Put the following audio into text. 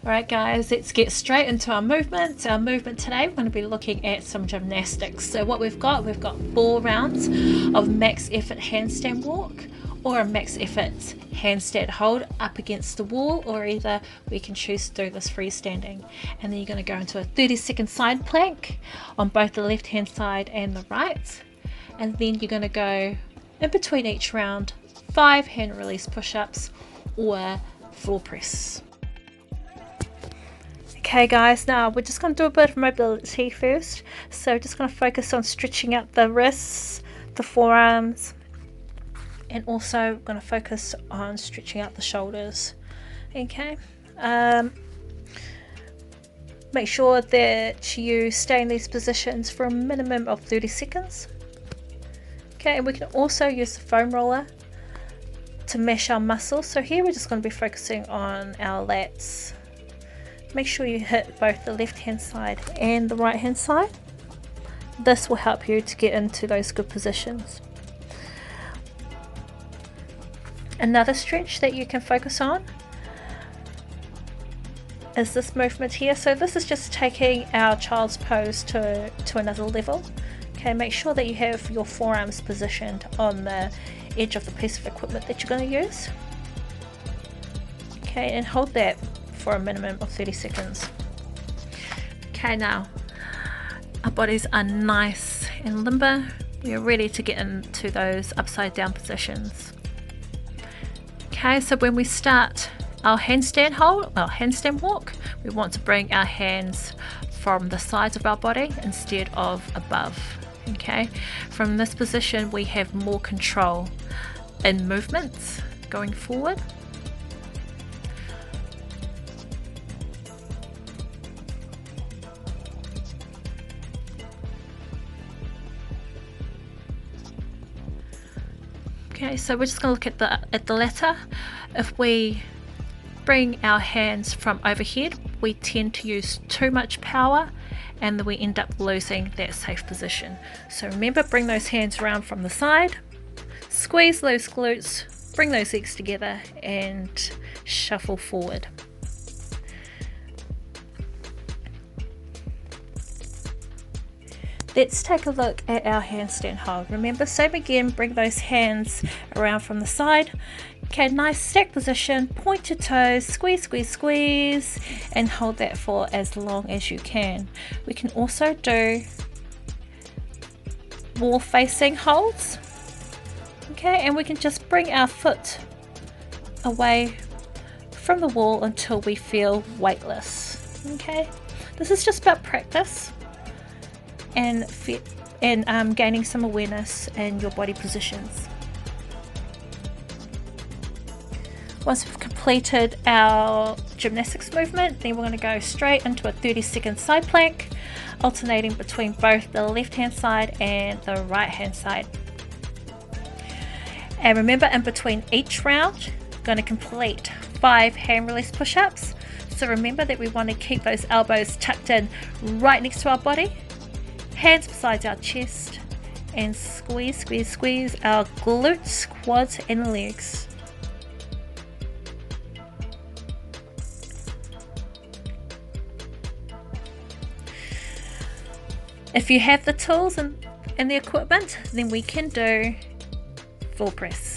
Alright guys, let's get straight into our movement. Our movement today, we're going to be looking at some gymnastics. So what we've got 4 rounds of max effort handstand walk or a max effort handstand hold up against the wall, or either we can choose to do this freestanding. And then you're going to go into a 30-second side plank on both the left hand side and the right. And then you're going to go in between each round 5 hand release push-ups or floor press. Okay guys, now we're just going to do a bit of mobility first. So just going to focus on stretching out the wrists, the forearms, and also going to focus on stretching out the shoulders. Okay, make sure that you stay in these positions for a minimum of 30 seconds. Okay, and we can also use the foam roller to mesh our muscles. So here we're just going to be focusing on our lats. Make sure you hit both the left hand side and the right hand side. This will help you to get into those good positions. Another stretch that you can focus on is this movement here. So this is just taking our child's pose to another level. Okay, make sure that you have your forearms positioned on the edge of the piece of equipment that you're going to use. Okay, and hold that for a minimum of 30 seconds. Okay, now our bodies are nice and limber. We are ready to get into those upside down positions. Okay, so when we start our handstand walk, we want to bring our hands from the sides of our body instead of above. Okay, from this position we have more control in movements going forward. Okay, so we're just going to look at the latter. If we bring our hands from overhead, we tend to use too much power and then we end up losing that safe position. So remember, bring those hands around from the side, squeeze those glutes, bring those legs together and shuffle forward. Let's take a look at our handstand hold. Remember, same again, bring those hands around from the side. Okay, nice stack position, point your toes, squeeze, squeeze, squeeze, and hold that for as long as you can. We can also do wall facing holds. Okay, and we can just bring our foot away from the wall until we feel weightless. Okay, this is just about practice and gaining some awareness in your body positions. Once we've completed our gymnastics movement, then we're going to go straight into a 30-second side plank, alternating between both the left hand side and the right hand side. And remember, in between each round, we're going to complete 5 hand release push-ups. So remember that we want to keep those elbows tucked in right next to our body, hands beside our chest, and squeeze, squeeze, squeeze our glutes, quads and legs. If you have the tools and the equipment, then we can do floor press.